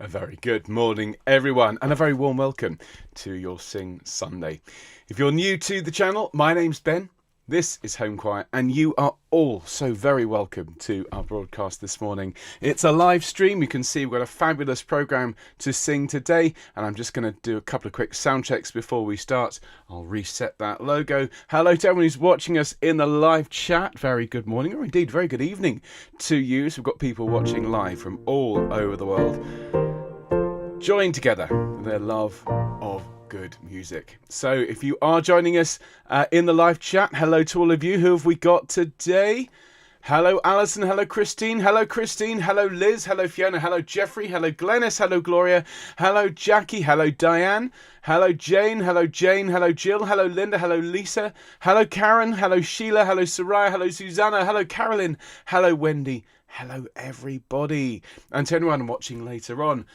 A very good morning, everyone, and a very warm welcome to your Sing Sunday. If you're new to the channel, my name's Ben. This is Homechoir, and you are all so very welcome to our broadcast this morning. It's a live stream. You can see we've got a fabulous programme to sing today, and I'm just going to do a couple of quick sound checks before we start. I'll reset that logo. Hello to everyone who's watching us in the live chat. Very good morning, or indeed very good evening to you. So we've got people watching live from all over the world, join together with their love of good music. So if you are joining us in the live chat, hello to all of you. Who have we got today? Hello Alison, hello Christine, hello Liz, hello Fiona, hello Jeffrey, hello Glennis, hello Gloria, hello Jackie, hello Diane, hello Jane, hello Jill, hello Linda, hello Lisa, hello Karen, hello Sheila, hello Soraya, hello Susanna, hello Carolyn, hello Wendy. Hello everybody, and to anyone watching later on,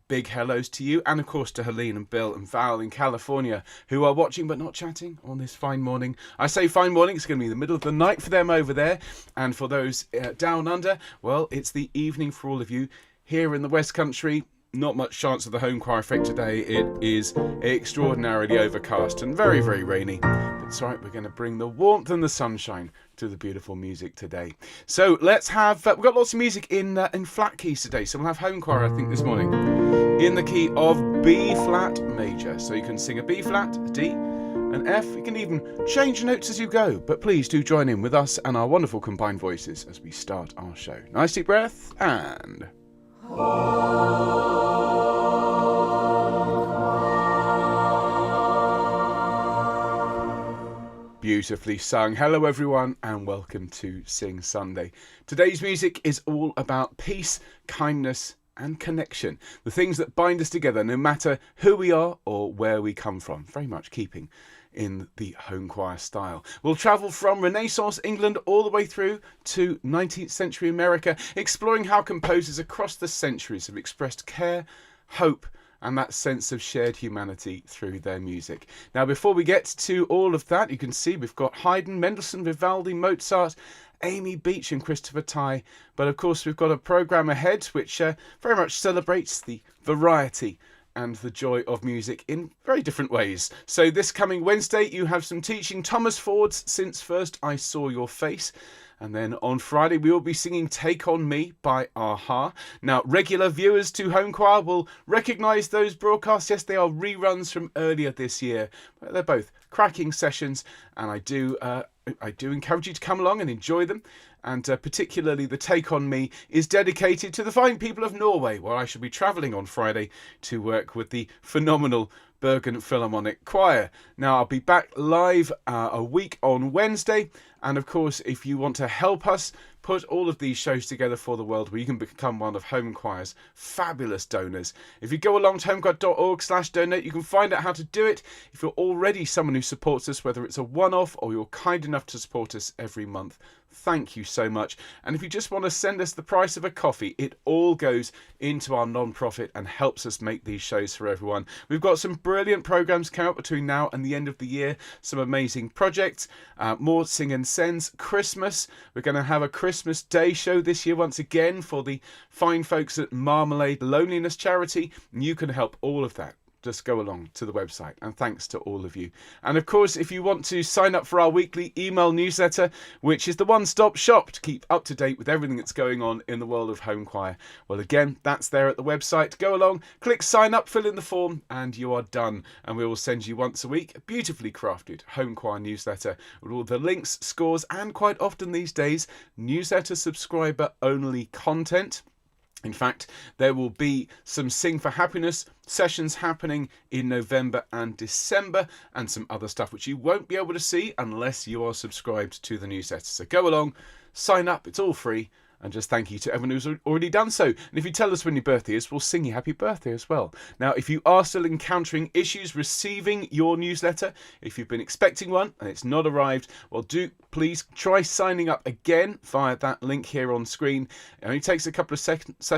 big hellos to you, and of course to Helene and Bill and Val in California who are watching but not chatting on this fine morning. I say fine morning, it's going to be the middle of the night for them over there, and for those down under, well, it's the evening for all of you. Here in the West Country, not much chance of the Homechoir effect today. It is extraordinarily overcast and very, very rainy. But it's all right, we're going to bring the warmth and the sunshine to the beautiful music today. So let's have, we've got lots of music in flat keys today. So we'll have Homechoir, I think, this morning in the key of B flat major. So you can sing a B flat, a D, an F. You can even change notes as you go. But please do join in with us and our wonderful combined voices as we start our show. Nice deep breath and... Beautifully sung. Hello everyone and welcome to Sing Sunday. Today's music is all about peace, kindness and connection. The things that bind us together no matter who we are or where we come from. Very much keeping in the Homechoir style. We'll travel from Renaissance England all the way through to 19th century America, exploring how composers across the centuries have expressed care, hope and that sense of shared humanity through their music. Now, before we get to all of that, you can see we've got Haydn, Mendelssohn, Vivaldi, Mozart, Amy Beach and Christopher Tye. But of course, we've got a programme ahead which very much celebrates the variety and the joy of music in very different ways. So this coming Wednesday, you have some teaching Thomas Ford's Since First I Saw Your Face. And then on Friday, we will be singing Take On Me by Aha. Now, regular viewers to Homechoir will recognise those broadcasts. Yes, they are reruns from earlier this year. But they're both cracking sessions, and I do encourage you to come along and enjoy them. And particularly the Take On Me is dedicated to the fine people of Norway, where I shall be travelling on Friday to work with the phenomenal Bergen Philharmonic Choir. Now, I'll be back live a week on Wednesday. And of course, if you want to help us put all of these shows together for the world, where you can become one of Homechoir's fabulous donors. If you go along to homechoir.org/donate, you can find out how to do it. If you're already someone who supports us, whether it's a one-off or you're kind enough to support us every month, thank you so much. And if you just want to send us the price of a coffee, it all goes into our non-profit and helps us make these shows for everyone. We've got some brilliant programmes coming up between now and the end of the year. Some amazing projects, more Sing and Sends, Christmas. We're going to have a Christmas Day show this year once again for the fine folks at Marmalade Loneliness Charity. And you can help all of that. Just go along to the website, and thanks to all of you. And of course, if you want to sign up for our weekly email newsletter, which is the one-stop shop to keep up to date with everything that's going on in the world of Homechoir, well, again, that's there at the website. Go along, click sign up, fill in the form, and you are done. And we will send you once a week a beautifully crafted Homechoir newsletter with all the links, scores, and quite often these days, newsletter subscriber only content. In fact, there will be some Sing for Happiness sessions happening in November and December, and some other stuff which you won't be able to see unless you are subscribed to the newsletter. So go along, sign up, it's all free. And just thank you to everyone who's already done so. And if you tell us when your birthday is, we'll sing you happy birthday as well. Now, if you are still encountering issues receiving your newsletter, if you've been expecting one and it's not arrived, well, do please try signing up again via that link here on screen. It only takes a couple of seconds,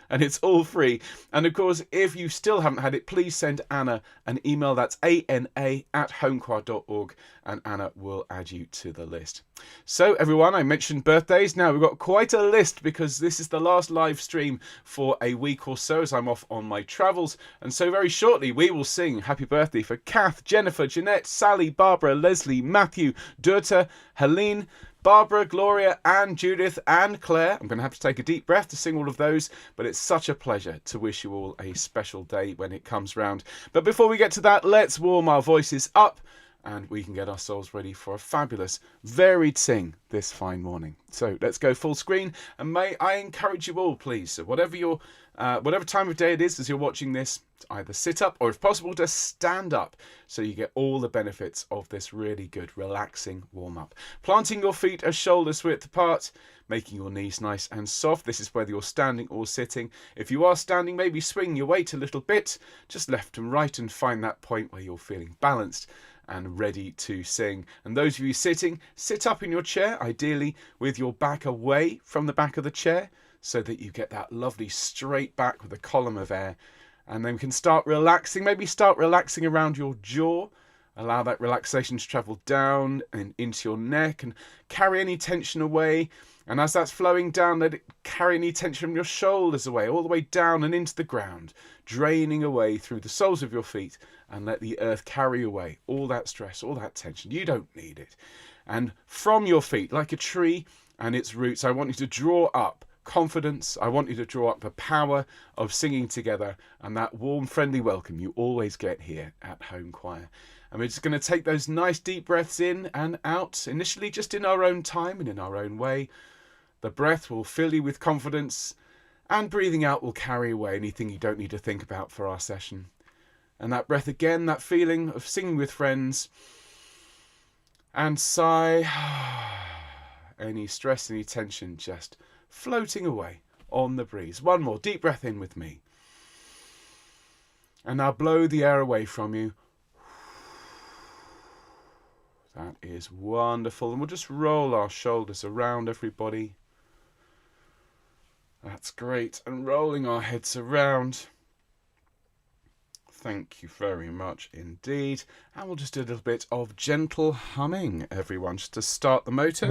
and it's all free. And of course, if you still haven't had it, please send Anna an email. That's ana@homechoir.org, and Anna will add you to the list. So everyone, I mentioned birthday. birthdays. Now, we've got quite a list because this is the last live stream for a week or so as I'm off on my travels. And so very shortly we will sing happy birthday for Kath, Jennifer, Jeanette, Sally, Barbara, Leslie, Matthew, Durta, Helene, Barbara, Gloria, and Judith, and Claire. I'm going to have to take a deep breath to sing all of those, but it's such a pleasure to wish you all a special day when it comes round. But before we get to that, let's warm our voices up and we can get ourselves ready for a fabulous, varied sing this fine morning. So let's go full screen, and may I encourage you all, please, so whatever time of day it is as you're watching this, to either sit up or if possible just stand up so you get all the benefits of this really good relaxing warm-up. Planting your feet a shoulder's width apart, making your knees nice and soft. This is whether you're standing or sitting. If you are standing, maybe swing your weight a little bit, just left and right, and find that point where you're feeling balanced and ready to sing. And those of you sitting, sit up in your chair, ideally with your back away from the back of the chair, so that you get that lovely straight back with a column of air. And then we can start relaxing, maybe start relaxing around your jaw. Allow that relaxation to travel down and into your neck and carry any tension away. And as that's flowing down, let it carry any tension from your shoulders away, all the way down and into the ground, draining away through the soles of your feet, and let the earth carry away all that stress, all that tension. You don't need it. And from your feet, like a tree and its roots, I want you to draw up confidence. I want you to draw up the power of singing together and that warm, friendly welcome you always get here at Homechoir. And we're just going to take those nice deep breaths in and out, initially just in our own time and in our own way. The breath will fill you with confidence, and breathing out will carry away anything you don't need to think about for our session. And that breath again, that feeling of singing with friends. And sigh. Any stress, any tension just floating away on the breeze. One more deep breath in with me. And now blow the air away from you. That is wonderful. And we'll just roll our shoulders around everybody. That's great. And rolling our heads around. Thank you very much indeed. And we'll just do a little bit of gentle humming, everyone, just to start the motor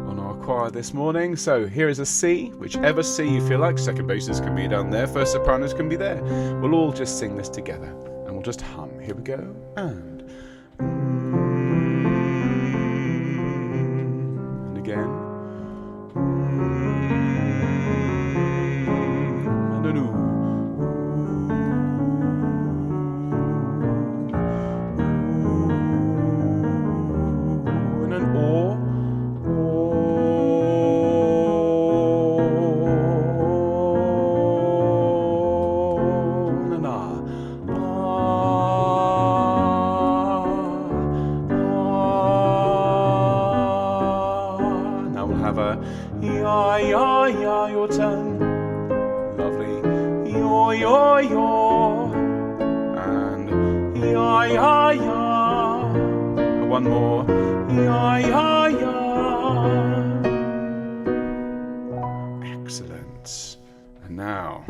on our choir this morning. So here is a C, whichever C you feel like. Second basses can be down there, first sopranos can be there. We'll all just sing this together and we'll just hum. Here we go. And again. And an ooh. And an or. And an ah. Now we'll have a ya ya ya, your turn. Lovely. Yaw yaw yaw. And ya ya ya. One more. Ya ya ya. Excellent. And now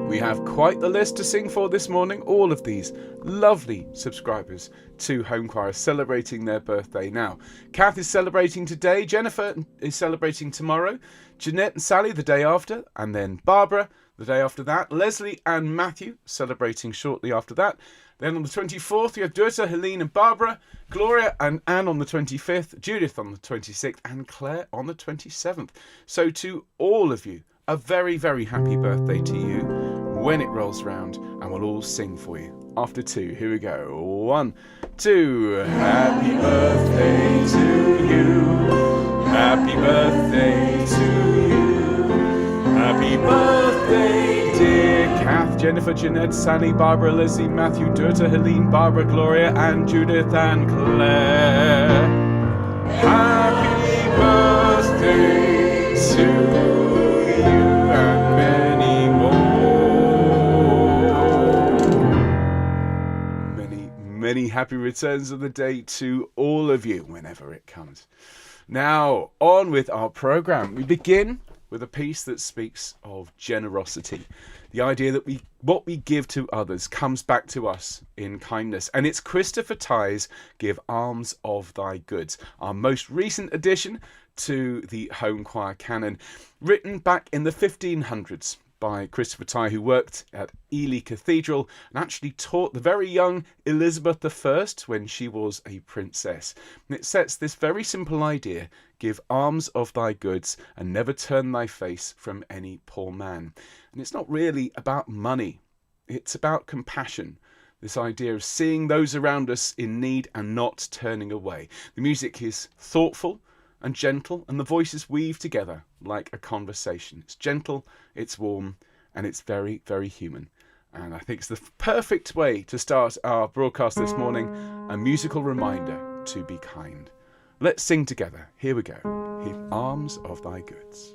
we have quite the list to sing for this morning. All of these lovely subscribers to Homechoir are celebrating their birthday now. Kath is celebrating today. Jennifer is celebrating tomorrow. Jeanette and Sally the day after. And then Barbara the day after that. Leslie and Matthew celebrating shortly after that. Then on the 24th, you have Durta, Helene and Barbara, Gloria and Anne on the 25th, Judith on the 26th, and Claire on the 27th. So to all of you, a very, very happy birthday to you when it rolls round, and we'll all sing for you. After two, here we go. 1, 2. Happy birthday to you. Happy birthday to you. Happy birthday, dear Kath, Jennifer, Jeanette, Sally, Barbara, Leslie, Matthew, Durta, Helene, Barbara, Gloria, and Judith and Claire. Happy birthday to you and many more. Many, many happy returns of the day to all of you whenever it comes. Now, on with our programme. We begin with a piece that speaks of generosity. The idea that what we give to others comes back to us in kindness. And it's Christopher Tye's Give Alms of Thy Goods, our most recent addition to the Homechoir canon, written back in the 1500s by Christopher Tye, who worked at Ely Cathedral and actually taught the very young Elizabeth I when she was a princess. And it sets this very simple idea: give alms of thy goods and never turn thy face from any poor man. And it's not really about money, it's about compassion. This idea of seeing those around us in need and not turning away. The music is thoughtful and gentle, and the voices weave together like a conversation. It's gentle, it's warm, and it's very, very human. And I think it's the perfect way to start our broadcast this morning, a musical reminder to be kind. Let's sing together. Here we go. Give alms of thy goods.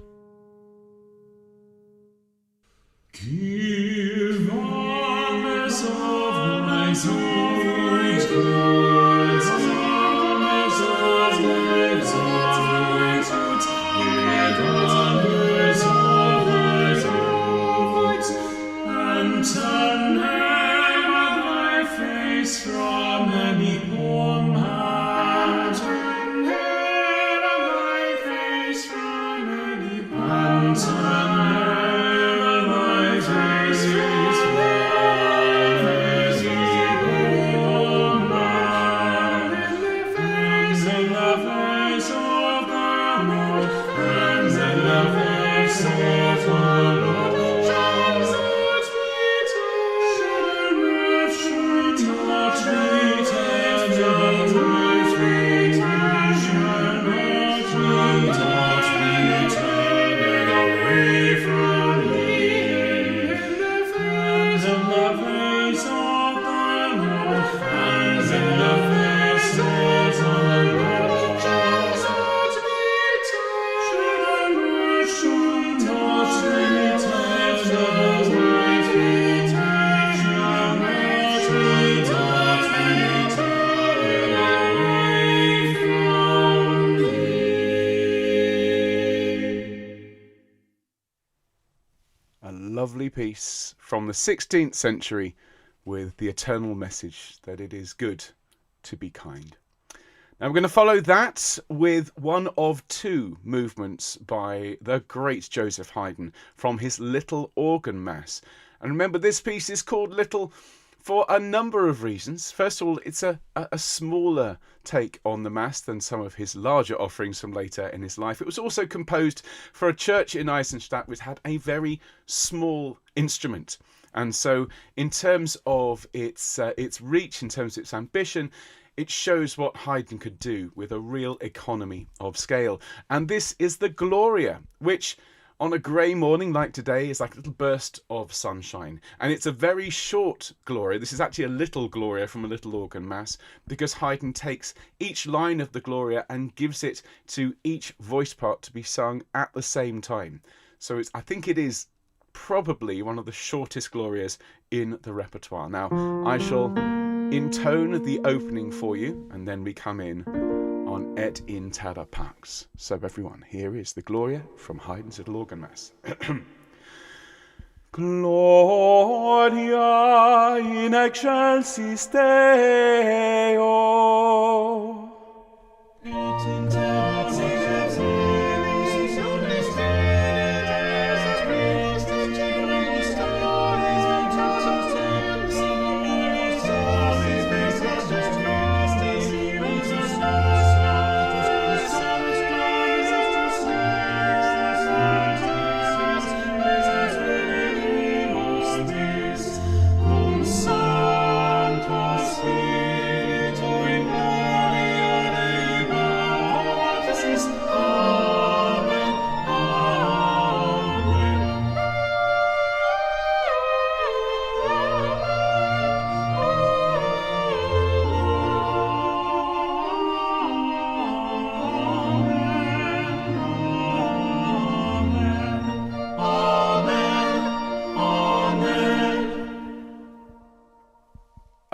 Give alms of thy goods, alms of thy goods. Turn never thy face from any poor man. Turn never thy face from any poor man. Turn never thy face from any poor man. In the face of the Lord, and in the face of the Lord. Lovely piece from the 16th century with the eternal message that it is good to be kind. Now we're going to follow that with one of two movements by the great Joseph Haydn from his Little Organ Mass. And remember, this piece is called Little for a number of reasons. First of all, it's a smaller take on the Mass than some of his larger offerings from later in his life. It was also composed for a church in Eisenstadt which had a very small instrument. And so in terms of its reach, in terms of its ambition, it shows what Haydn could do with a real economy of scale. And this is the Gloria, which on a grey morning like today is like a little burst of sunshine. And it's a very short Gloria. This is actually a little Gloria from a Little Organ Mass, because Haydn takes each line of the Gloria and gives it to each voice part to be sung at the same time. So I think it is probably one of the shortest Glorias in the repertoire. Now, I shall intone the opening for you, and then we come in on Et in Terra Pax. So everyone, here is the Gloria from Haydn's Little Organ Mass. Gloria in excelsis Deo. Et in terra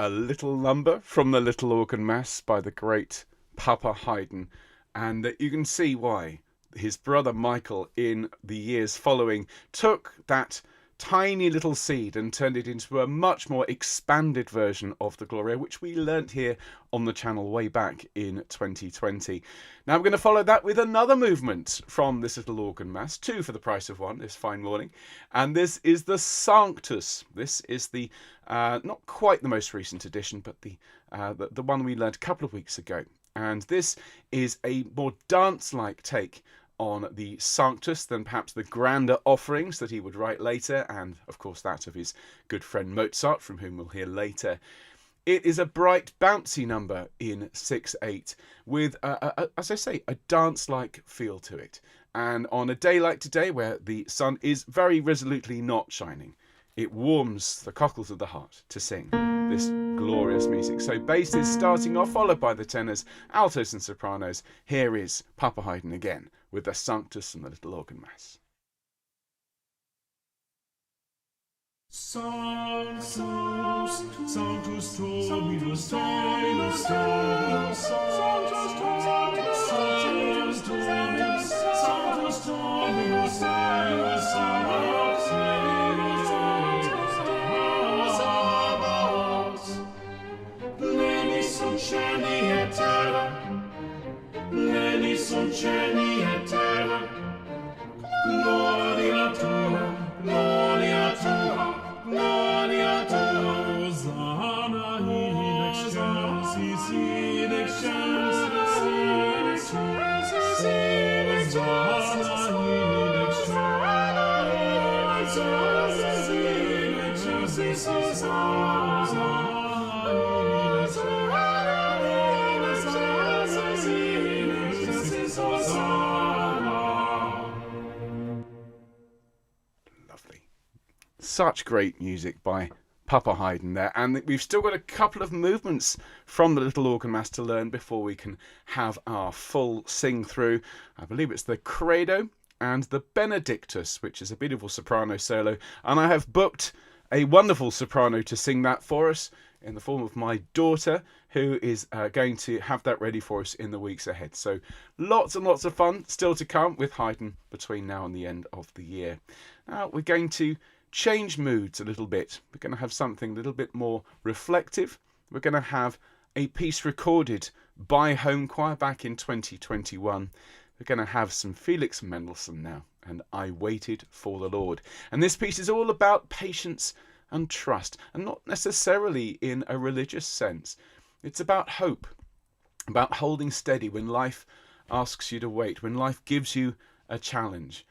a little number from the Little Organ Mass by the great Papa Haydn, and you can see why his brother Michael in the years following took that tiny little seed and turned it into a much more expanded version of the Gloria, which we learnt here on the channel way back in 2020. Now I'm going to follow that with another movement from this little organ mass, 2 for the price of 1 this fine morning, and this is the Sanctus. This is the not quite the most recent edition, but the one we learnt a couple of weeks ago, and this is a more dance-like take on the Sanctus than perhaps the grander offerings that he would write later, and of course that of his good friend Mozart, from whom we'll hear later. It is a bright, bouncy number in 6/8 with, as I say, a dance-like feel to it. And on a day like today, where the sun is very resolutely not shining, it warms the cockles of the heart to sing this glorious music. So bass is starting off, followed by the tenors, altos and sopranos. Here is Papa Haydn again with the Sanctus and the little organ mass. Sanctus, Sanctus Dominus Deus, Sanctus Dominus, Sanctus Dominus, Sanctus Dominus Deus, Pleni sunt cieli et terra, pleni sunt cieli et terra, gloria tua, gloria tua, gloria tua. Hosanna in excelsis, in excelsis, in excelsis, in excelsis, in excelsis, Hosanna. Lovely. Such great music by Papa Haydn there, and we've still got a couple of movements from the little organ mass to learn before we can have our full sing through. I believe it's the Credo and the Benedictus, which is a beautiful soprano solo, and I have booked a wonderful soprano to sing that for us in the form of my daughter, who is going to have that ready for us in the weeks ahead. So lots and lots of fun still to come with Haydn between now and the end of the year. Now we're going to change moods a little bit. We're going to have something a little bit more reflective. We're going to have a piece recorded by Homechoir back in 2021. We're going to have some Felix Mendelssohn now, and I Waited for the Lord. And this piece is all about patience and trust, and not necessarily in a religious sense. It's about hope, about holding steady when life asks you to wait, when life gives you a challenge.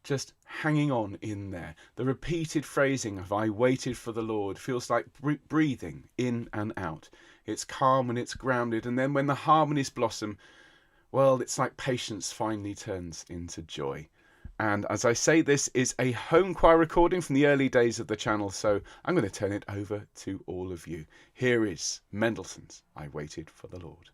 Just hanging on in there. The repeated phrasing of I waited for the Lord feels like breathing in and out. It's calm and it's grounded, and then when the harmonies blossom, well, it's like patience finally turns into joy. And as I say, this is a Homechoir recording from the early days of the channel, so I'm going to turn it over to all of you. Here is Mendelssohn's I Waited for the Lord.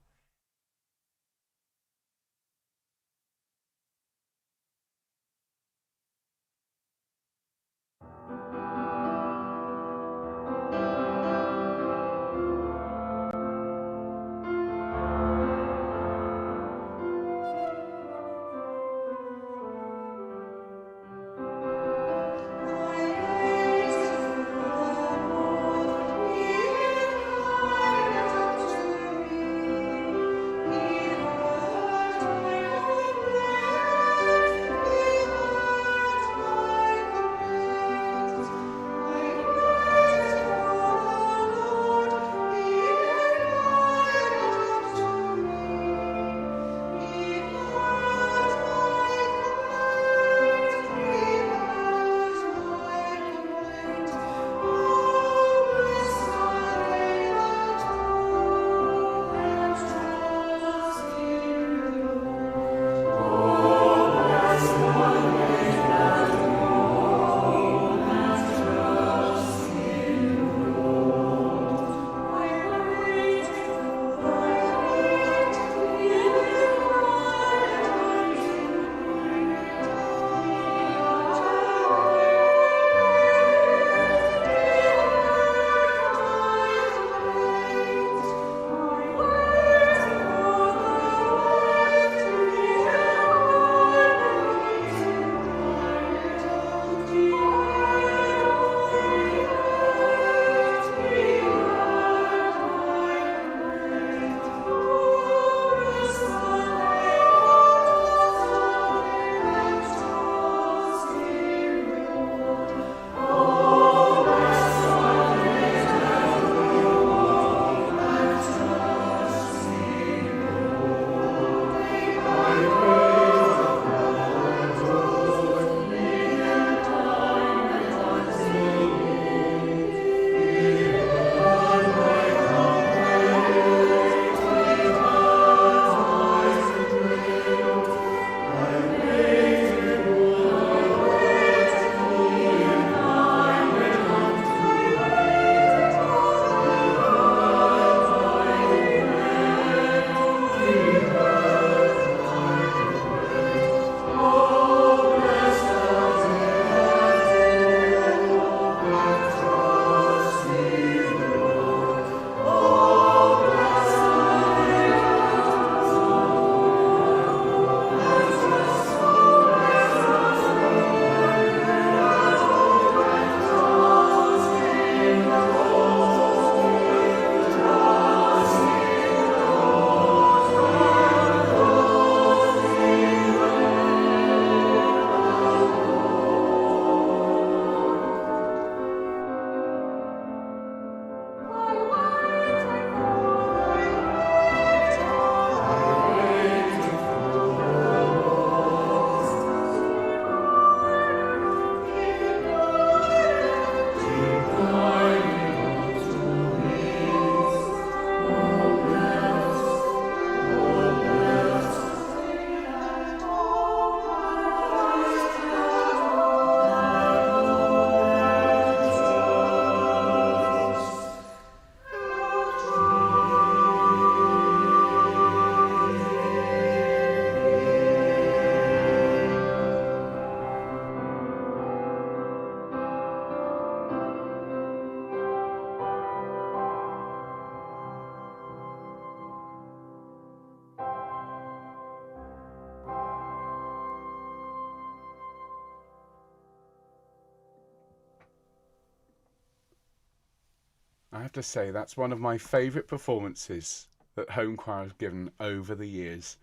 I have to say that's one of my favourite performances that Homechoir has given over the years.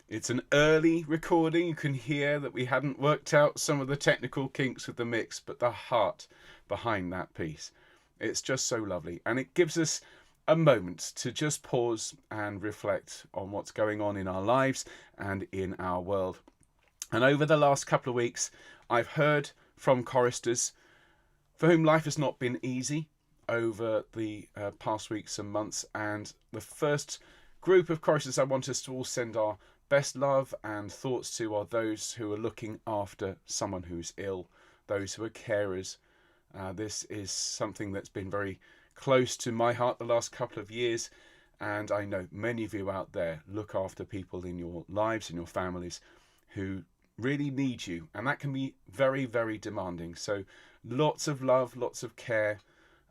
It's an early recording. You can hear that we hadn't worked out some of the technical kinks with the mix, but the heart behind that piece. It's just so lovely. And it gives us a moment to just pause and reflect on what's going on in our lives and in our world. And over the last couple of weeks, I've heard from choristers for whom life has not been easy over the past weeks and months. And the first group of choristers I want us to all send our best love and thoughts to are those who are looking after someone who's ill, those who are carers. This is something that's been very close to my heart the last couple of years, and I know many of you out there look after people in your lives, in your families, who really need you, and that can be very, very demanding. So lots of love, lots of care,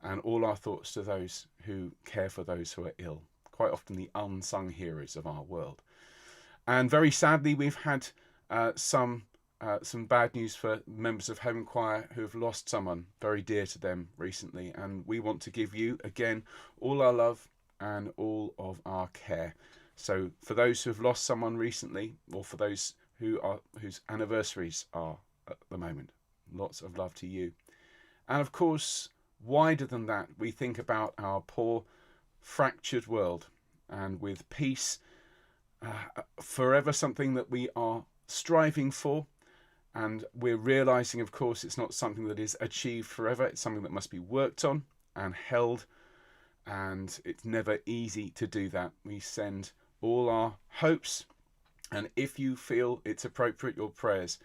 and all our thoughts to those who care for those who are ill, quite often the unsung heroes of our world. And very sadly, we've had some bad news for members of Homechoir who have lost someone very dear to them recently. And we want to give you, again, all our love and all of our care. So for those who have lost someone recently, or for those whose anniversaries are at the moment, lots of love to you. And of course, wider than that, we think about our poor, fractured world, and with peace forever something that we are striving for, and we're realizing, of course, it's not something that is achieved forever. It's something that must be worked on and held, and it's never easy to do that. We send all our hopes, and if you feel it's appropriate, your prayers,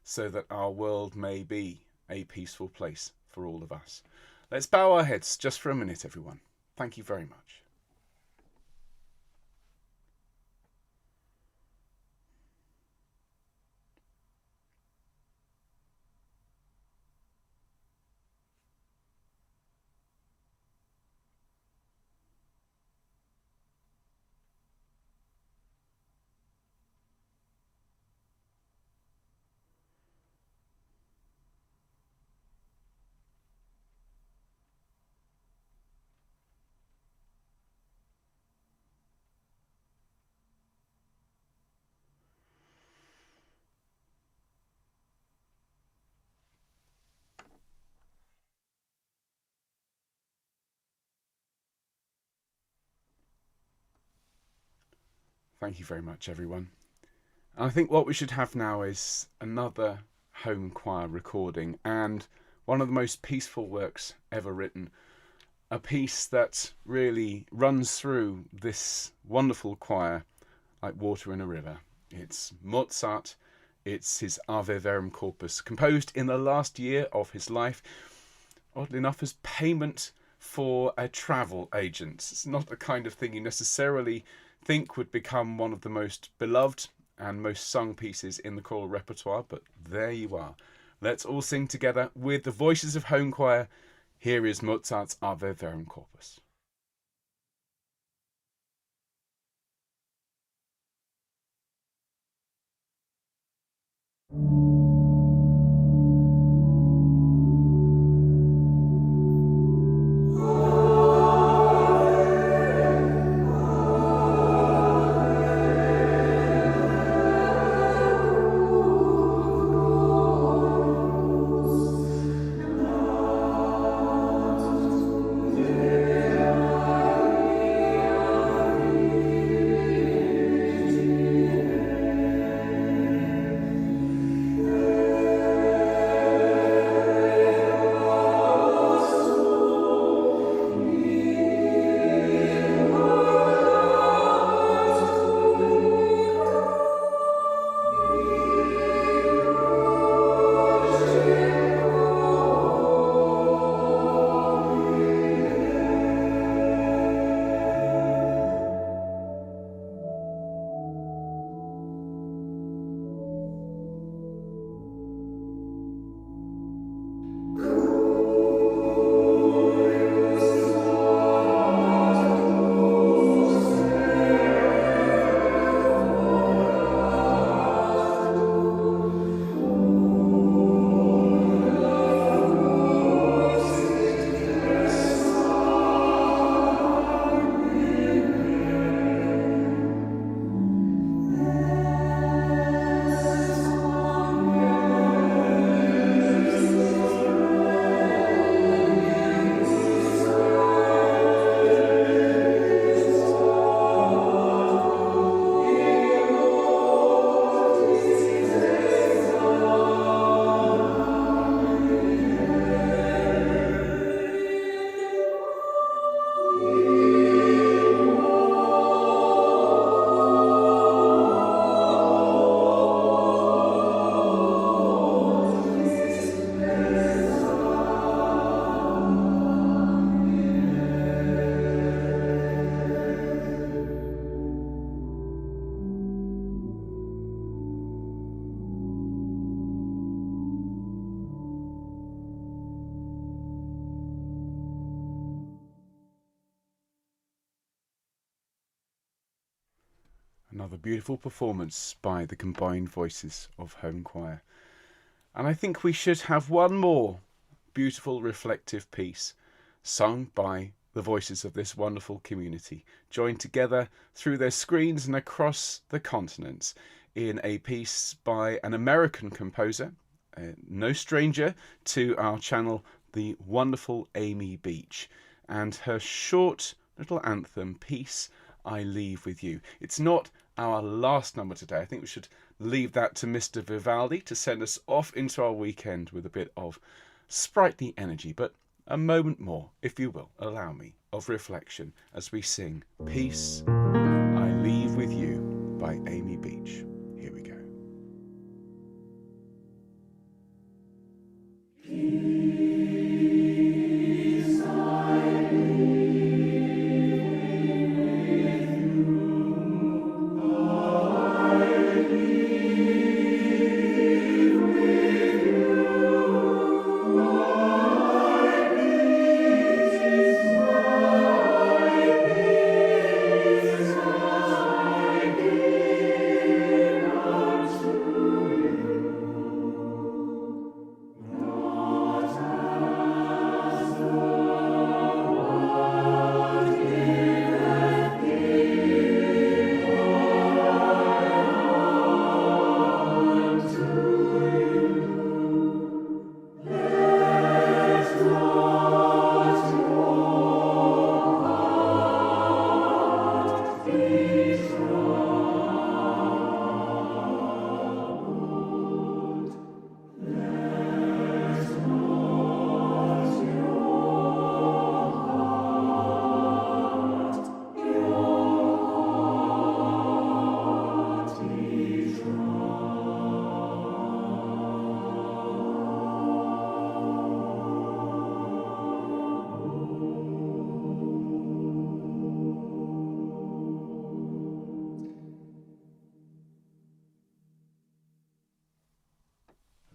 so that our world may be a peaceful place for all of us. Let's bow our heads just for a minute, everyone. Thank you very much. Thank you very much, everyone. And I think what we should have now is another Homechoir recording, and one of the most peaceful works ever written. A piece that really runs through this wonderful choir like water in a river. It's Mozart. It's his Ave Verum Corpus, composed in the last year of his life, oddly enough, as payment for a travel agent. It's not the kind of thing you necessarily think would become one of the most beloved and most sung pieces in the choral repertoire, but there you are. Let's all sing together with the voices of Homechoir. Here is Mozart's Ave Verum Corpus. Yeah. Another beautiful performance by the combined voices of Homechoir. And I think we should have one more beautiful reflective piece sung by the voices of this wonderful community, joined together through their screens and across the continents in a piece by an American composer, no stranger to our channel, the wonderful Amy Beach, and her short little anthem, Peace I Leave With You. It's not our last number today. I think we should leave that to Mr. Vivaldi to send us off into our weekend with a bit of sprightly energy, but a moment more, if you will, allow me, of reflection as we sing Peace I Leave With You by Amy Beach. Here we go.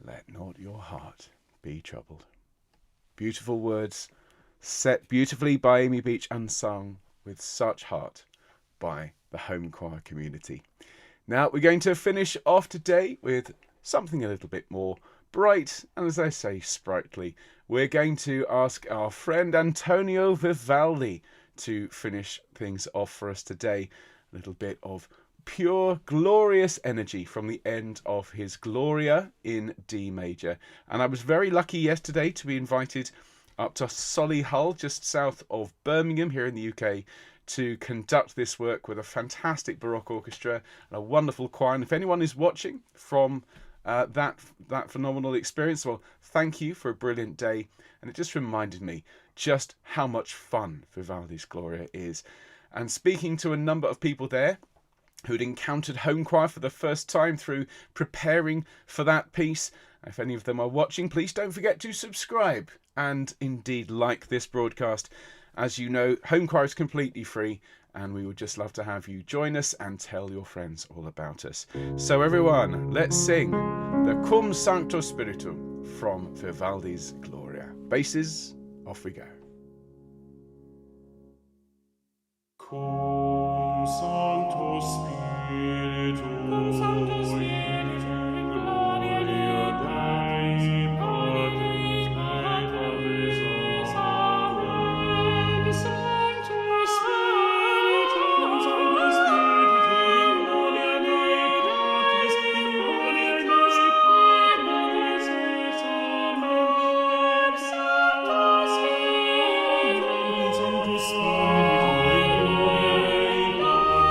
Let not your heart be troubled. Beautiful words set beautifully by Amy Beach and sung with such heart by the Homechoir community. Now we're going to finish off today with something a little bit more bright and, as I say, sprightly. We're going to ask our friend Antonio Vivaldi to finish things off for us today. A little bit of pure, glorious energy from the end of his Gloria in D major. And I was very lucky yesterday to be invited up to Solihull, just south of Birmingham here in the UK, to conduct this work with a fantastic Baroque orchestra and a wonderful choir. And if anyone is watching from that phenomenal experience, well, thank you for a brilliant day. And it just reminded me just how much fun Vivaldi's Gloria is. And speaking to a number of people there who'd encountered Homechoir for the first time through preparing for that piece, if any of them are watching, please don't forget to subscribe and indeed like this broadcast. As you know, Homechoir is completely free, and we would just love to have you join us and tell your friends all about us. So everyone, let's sing the Cum Sancto Spiritu from Vivaldi's Gloria. Basses, off we go. Cum Sancto Spiritu, cum Sancto Spiritu, in gloria Dei, Patris et Filii, Amen. Sancto Spiritu, cum Sancto Spiritu, in gloria Dei, Patris, in gloria Dei, Patris et Amen. Sancto Spiritu, cum Sancto Spiritu, in gloria Dei,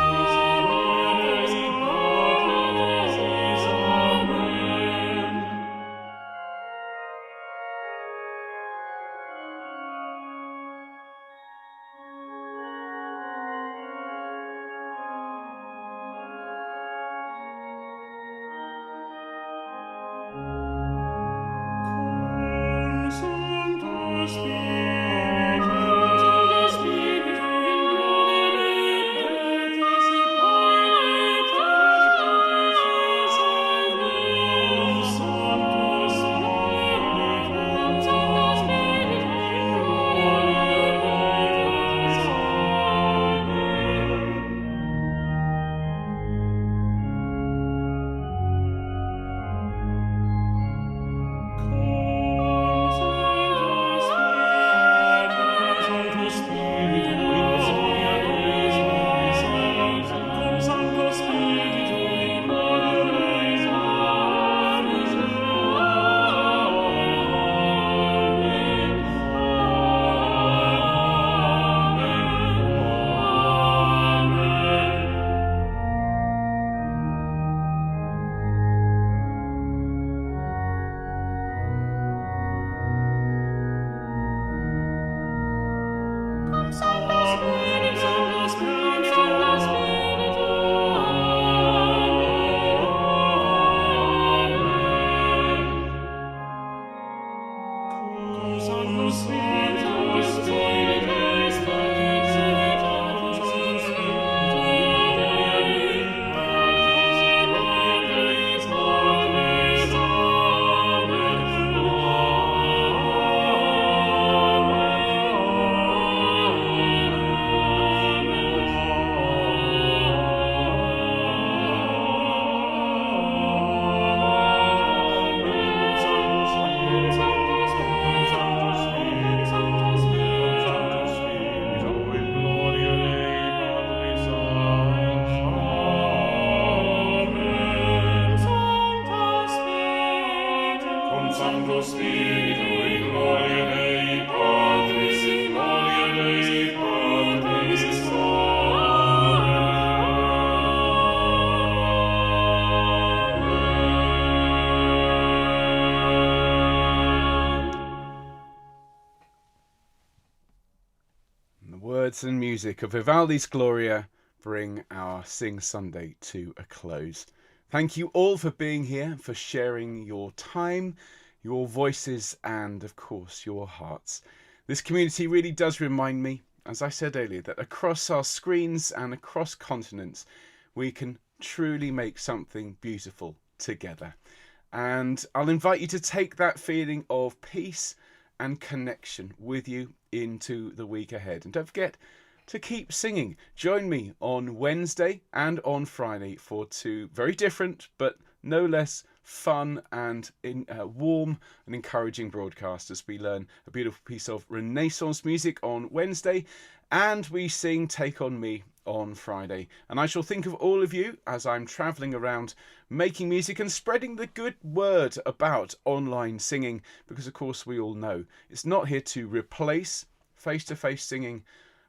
words and music of Vivaldi's Gloria bring our Sing Sunday to a close. Thank you all for being here, for sharing your time, your voices, and of course your hearts. This community really does remind me, as I said earlier, that across our screens and across continents, we can truly make something beautiful together. And I'll invite you to take that feeling of peace and connection with you into the week ahead. And don't forget to keep singing. Join me on Wednesday and on Friday for two very different but no less fun and warm and encouraging broadcasts as we learn a beautiful piece of Renaissance music on Wednesday and we sing Take On Me on Friday. And I shall think of all of you as I'm travelling around making music and spreading the good word about online singing, because of course we all know it's not here to replace face-to-face singing,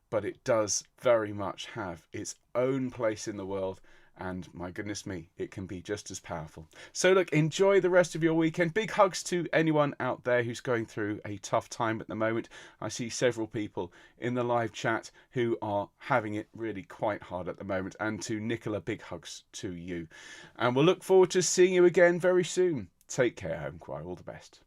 but it does very much have its own place in the world. And my goodness me, it can be just as powerful. So look, enjoy the rest of your weekend. Big hugs to anyone out there who's going through a tough time at the moment. I see several people in the live chat who are having it really quite hard at the moment. And to Nicola, big hugs to you. And we'll look forward to seeing you again very soon. Take care, Homechoir. All the best.